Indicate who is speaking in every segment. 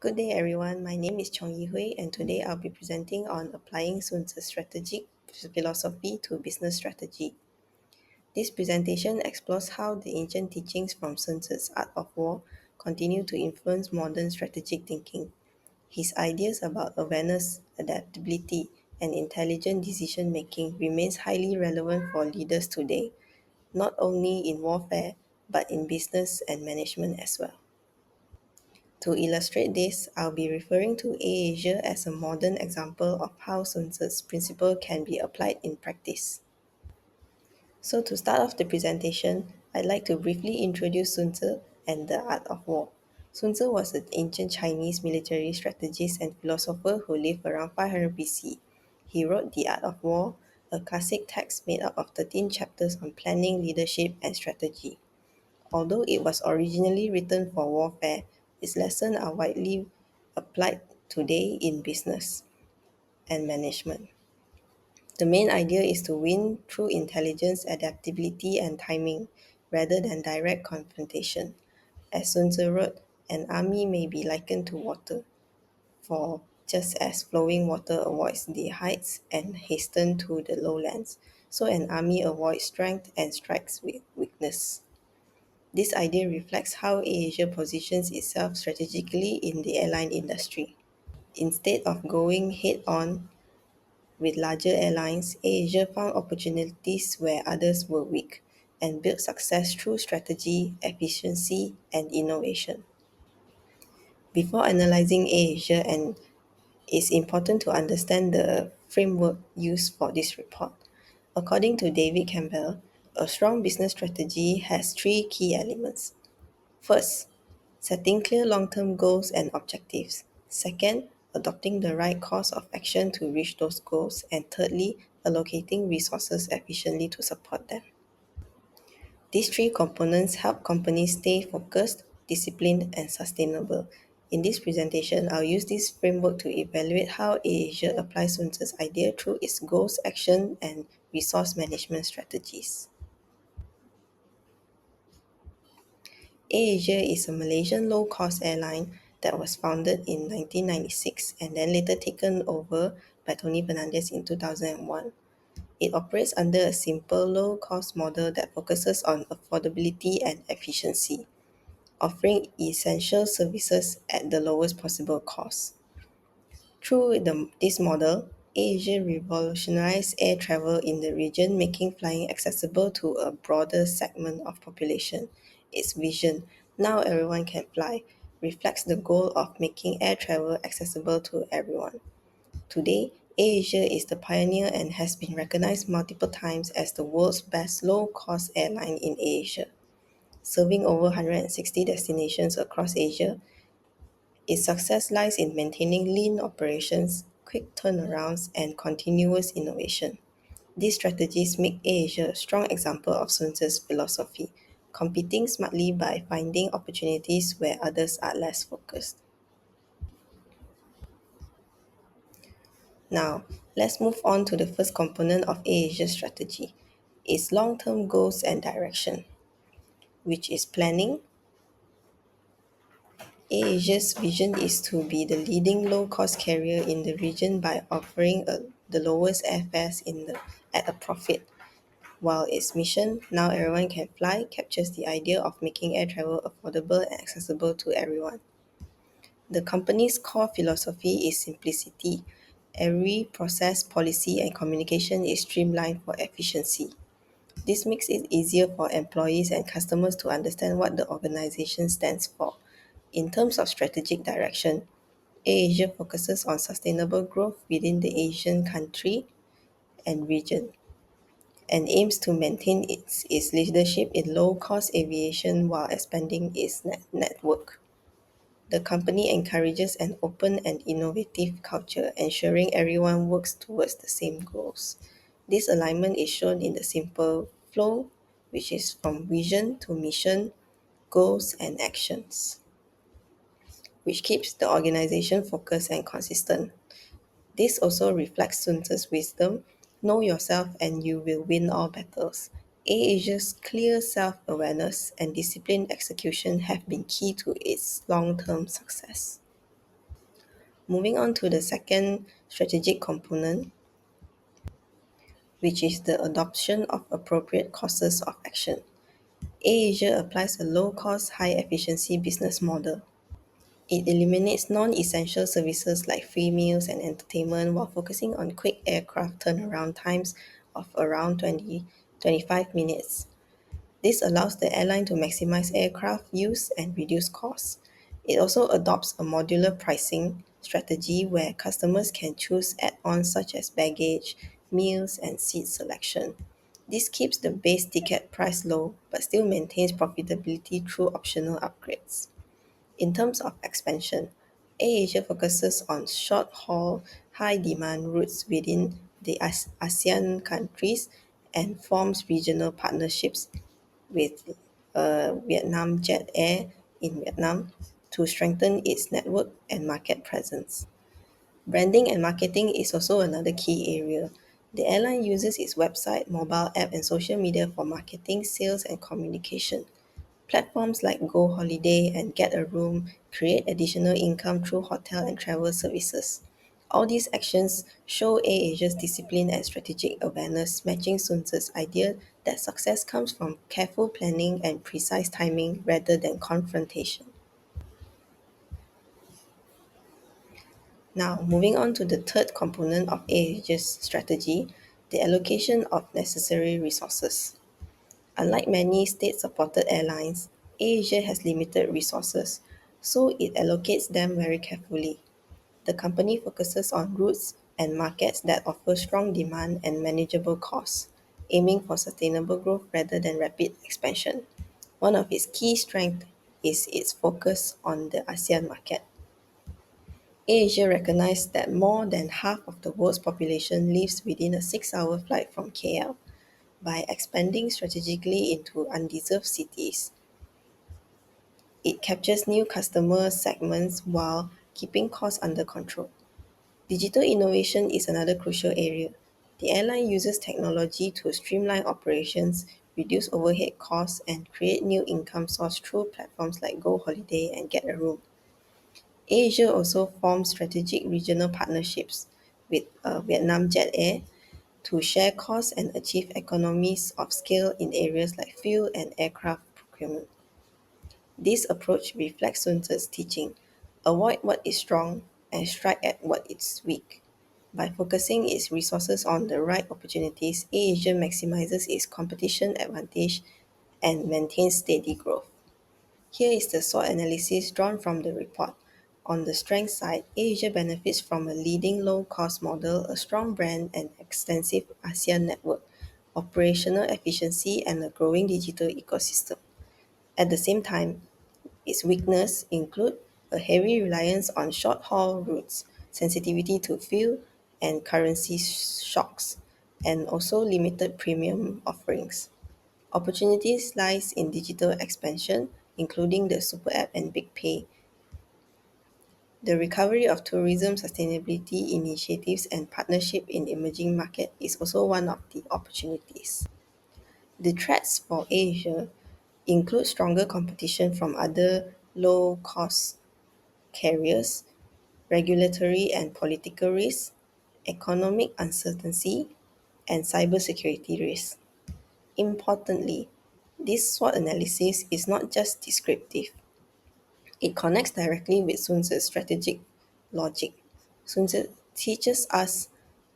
Speaker 1: Good day, everyone. My name is HUI, and today I'll be presenting on applying Sun Tzu's strategic philosophy to business strategy. This presentation explores how the ancient teachings from Sun Tzu's Art of War continue to influence modern strategic thinking. His ideas about awareness, adaptability, and intelligent decision making remains highly relevant for leaders today, not only in warfare but in business and management as well. To illustrate this, I'll be referring to Asia as a modern example of how Sun Tzu's principle can be applied in practice. So to start off the presentation, I'd like to briefly introduce Sun Tzu and the art of war. Sun Tzu was an ancient Chinese military strategist and philosopher who lived around 500 BC. He wrote The Art of War, a classic text made up of 13 chapters on planning, leadership, and strategy. Although it was originally written for warfare, its lessons are widely applied today in business and management. The main idea is to win through intelligence, adaptability, and timing, rather than direct confrontation. As Sun Tzu wrote, an army may be likened to water, for just as flowing water avoids the heights and hastens to the lowlands, so an army avoids strength and strikes with weakness. This idea reflects how Asia positions itself strategically in the airline industry. Instead of going head on with larger airlines, Asia found opportunities where others were weak and built success through strategy, efficiency, and innovation. Before analyzing Asia, and it's important to understand the framework used for this report. According to David Campbell, a strong business strategy has three key elements. First, setting clear long-term goals and objectives. Second, adopting the right course of action to reach those goals. And thirdly, allocating resources efficiently to support them. These three components help companies stay focused, disciplined, and sustainable. In this presentation, I'll use this framework to evaluate how Asia applies Sun Tzu's idea through its goals, action, and resource management strategies. AirAsia is a Malaysian low-cost airline that was founded in 1996 and then later taken over by Tony Fernandez in 2001. It operates under a simple, low-cost model that focuses on affordability and efficiency, offering essential services at the lowest possible cost. Through this model, Asia revolutionized air travel in the region, making flying accessible to a broader segment of population. Its vision, "Now everyone can fly," reflects the goal of making air travel accessible to everyone. Today, AirAsia is the pioneer and has been recognized multiple times as the world's best low-cost airline in Asia. Serving over 160 destinations across Asia, its success lies in maintaining lean operations, quick turnarounds, and continuous innovation. These strategies make Asia a strong example of Sun Tzu's philosophy, competing smartly by finding opportunities where others are less focused. Now, let's move on to the first component of Asia's strategy, its long-term goals and direction, which is planning. AirAsia's vision is to be the leading low-cost carrier in the region by offering the lowest airfares at a profit, while its mission, "Now everyone can fly," captures the idea of making air travel affordable and accessible to everyone. The company's core philosophy is simplicity. Every process, policy, and communication is streamlined for efficiency. This makes it easier for employees and customers to understand what the organization stands for. In terms of strategic direction, AirAsia focuses on sustainable growth within the Asian country and region and aims to maintain its leadership in low-cost aviation while expanding its network. The company encourages an open and innovative culture, ensuring everyone works towards the same goals. This alignment is shown in the simple flow, which is from vision to mission, goals, and actions, which keeps the organization focused and consistent. This also reflects Sun Tzu's wisdom: "Know yourself and you will win all battles." AirAsia's clear self-awareness and disciplined execution have been key to its long-term success. Moving on to the second strategic component, which is the adoption of appropriate courses of action. AirAsia applies a low-cost, high-efficiency business model. It eliminates non-essential services like free meals and entertainment while focusing on quick aircraft turnaround times of around 20-25 minutes. This allows the airline to maximize aircraft use and reduce costs. It also adopts a modular pricing strategy where customers can choose add-ons such as baggage, meals, and seat selection. This keeps the base ticket price low but still maintains profitability through optional upgrades. In terms of expansion, AirAsia focuses on short-haul, high-demand routes within the ASEAN countries and forms regional partnerships with Vietnam Jet Air in Vietnam to strengthen its network and market presence. Branding and marketing is also another key area. The airline uses its website, mobile app, and social media for marketing, sales, and communication. Platforms like Go Holiday and Get a Room create additional income through hotel and travel services. All these actions show AirAsia's discipline and strategic awareness, matching Sun Tzu's idea that success comes from careful planning and precise timing rather than confrontation. Now, moving on to the third component of AirAsia's strategy, the allocation of necessary resources. Unlike many state-supported airlines, AirAsia has limited resources, so it allocates them very carefully. The company focuses on routes and markets that offer strong demand and manageable costs, aiming for sustainable growth rather than rapid expansion. One of its key strengths is its focus on the ASEAN market. AirAsia recognized that more than half of the world's population lives within a 6-hour flight from KL. By expanding strategically into undeserved cities, it captures new customer segments while keeping costs under control. Digital innovation is another crucial area. The airline uses technology to streamline operations, reduce overhead costs, and create new income sources through platforms like Go Holiday and Get a Room. Asia also forms strategic regional partnerships with Vietnam Jet Air to share costs and achieve economies of scale in areas like fuel and aircraft procurement. This approach reflects Sun Tzu's teaching: avoid what is strong and strike at what is weak. By focusing its resources on the right opportunities, AirAsia maximizes its competition advantage and maintains steady growth. Here is the SWOT analysis drawn from the report. On the strength side, AirAsia benefits from a leading low-cost model, a strong brand, and extensive ASEAN network, operational efficiency, and a growing digital ecosystem. At the same time, its weaknesses include a heavy reliance on short-haul routes, sensitivity to fuel and currency shocks, and also limited premium offerings. Opportunities lies in digital expansion, including the super app and big pay. The recovery of tourism sustainability initiatives and partnership in emerging market is also one of the opportunities. The threats for Asia include stronger competition from other low-cost carriers, regulatory and political risks, economic uncertainty, and cybersecurity risks. Importantly, this SWOT analysis is not just descriptive. It connects directly with Sun Tzu's strategic logic. Sun Tzu teaches us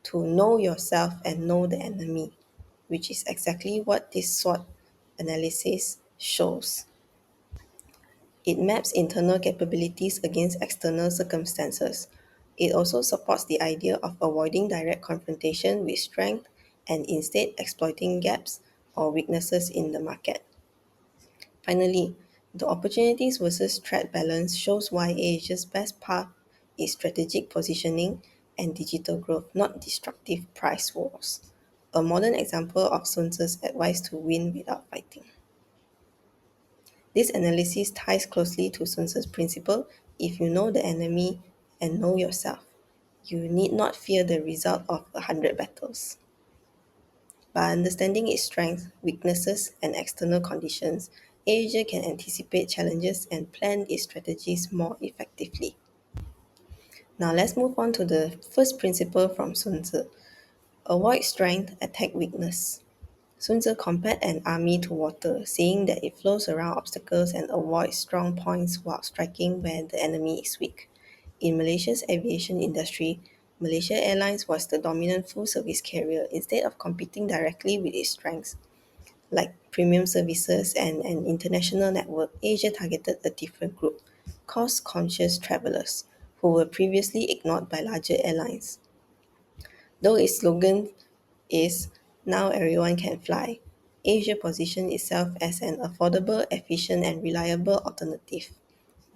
Speaker 1: to know yourself and know the enemy, which is exactly what this SWOT analysis shows. It maps internal capabilities against external circumstances. It also supports the idea of avoiding direct confrontation with strength and instead exploiting gaps or weaknesses in the market. Finally, the opportunities versus threat balance shows why Asia's best path is strategic positioning and digital growth, not destructive price wars. A modern example of Sun Tzu's advice to win without fighting. This analysis ties closely to Sun Tzu's principle: if you know the enemy and know yourself, you need not fear the result of 100 battles. By understanding its strengths, weaknesses, and external conditions, Asia can anticipate challenges and plan its strategies more effectively. Now let's move on to the first principle from Sun Tzu. Avoid strength, attack weakness. Sun Tzu compared an army to water, saying that it flows around obstacles and avoids strong points while striking where the enemy is weak. In Malaysia's aviation industry, Malaysia Airlines was the dominant full-service carrier. Instead of competing directly with its strengths, like premium services and an international network, Asia targeted a different group, cost-conscious travelers, who were previously ignored by larger airlines. Though its slogan is "Now everyone can fly," Asia positioned itself as an affordable, efficient, and reliable alternative.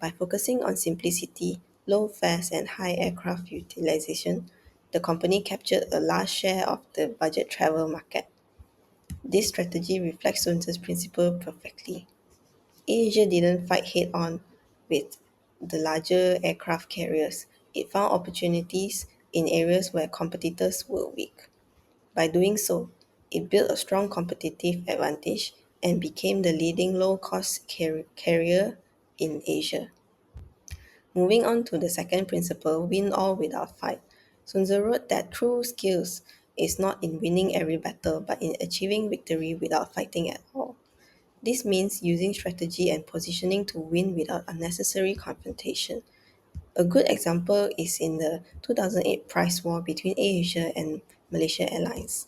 Speaker 1: By focusing on simplicity, low fares, and high aircraft utilization, the company captured a large share of the budget travel market. This strategy reflects Sun Tzu's principle perfectly. Asia didn't fight head on with the larger aircraft carriers. It found opportunities in areas where competitors were weak. By doing so, it built a strong competitive advantage and became the leading low-cost carrier in Asia. Moving on to the second principle, win all without fight. Sun Tzu wrote that true skills is not in winning every battle, but in achieving victory without fighting at all. This means using strategy and positioning to win without unnecessary confrontation. A good example is in the 2008 price war between AirAsia and Malaysia Airlines.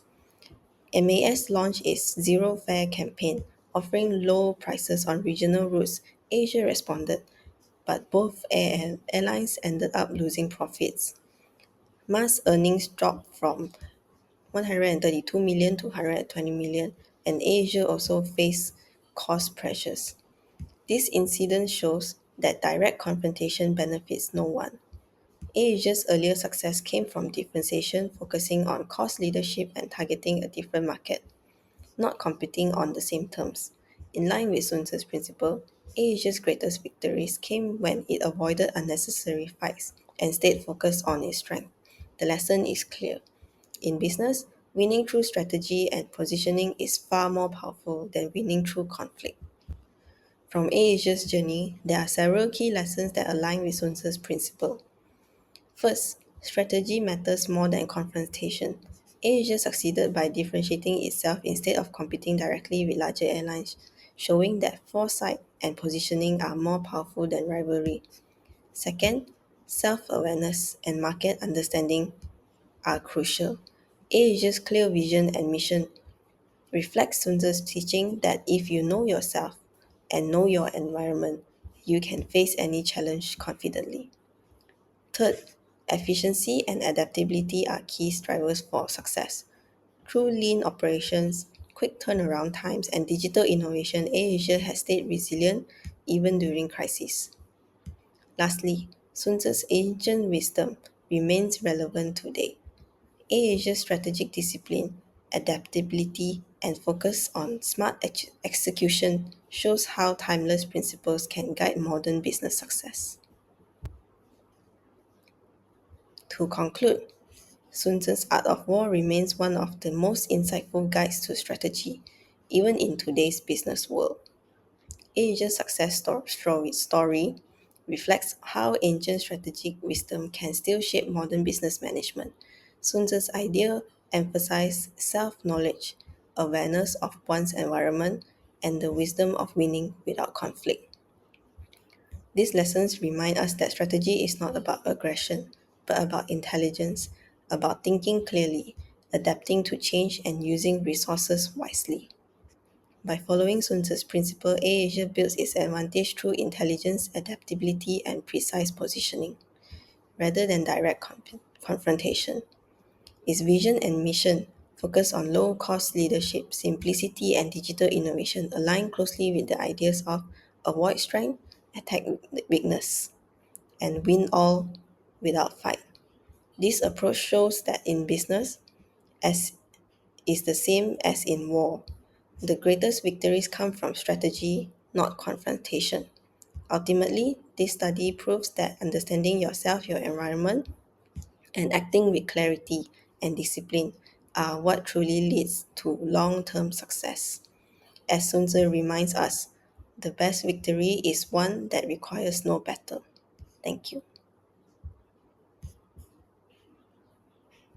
Speaker 1: MAS launched its Zero Fare campaign, offering low prices on regional routes. Asia responded, but both airlines ended up losing profits. MAS earnings dropped from 132 million to 120 million, and Asia also faced cost pressures. This incident shows that direct confrontation benefits no one. Asia's earlier success came from differentiation, focusing on cost leadership and targeting a different market, not competing on the same terms. In line with Sun Tzu's principle, Asia's greatest victories came when it avoided unnecessary fights and stayed focused on its strength. The lesson is clear. In business, winning through strategy and positioning is far more powerful than winning through conflict. From Asia's journey, there are several key lessons that align with Sun Tzu's principle. First, strategy matters more than confrontation. Asia succeeded by differentiating itself instead of competing directly with larger airlines, showing that foresight and positioning are more powerful than rivalry. Second, self-awareness and market understanding are crucial. Asia's clear vision and mission reflects Sun Tzu's teaching that if you know yourself and know your environment, you can face any challenge confidently. Third, efficiency and adaptability are key drivers for success. Through lean operations, quick turnaround times, and digital innovation, AirAsia has stayed resilient even during crises. Lastly, Sun Tzu's ancient wisdom remains relevant today. AirAsia's strategic discipline, adaptability, and focus on smart execution shows how timeless principles can guide modern business success. To conclude, Sun Tzu's Art of War remains one of the most insightful guides to strategy, even in today's business world. Asia's success story reflects how ancient strategic wisdom can still shape modern business management. Sun Tzu's idea emphasized self-knowledge, awareness of one's environment, and the wisdom of winning without conflict. These lessons remind us that strategy is not about aggression, but about intelligence, about thinking clearly, adapting to change, and using resources wisely. By following Sun Tzu's principle, AirAsia builds its advantage through intelligence, adaptability, and precise positioning, rather than direct confrontation. Its vision and mission focus on low-cost leadership, simplicity, and digital innovation, align closely with the ideas of avoid strength, attack weakness, and win all without fight. This approach shows that in business, as is the same as in war, the greatest victories come from strategy, not confrontation. Ultimately, this study proves that understanding yourself, your environment, and acting with clarity and discipline are what truly leads to long-term success. As Sun Tzu reminds us, the best victory is one that requires no battle. Thank you.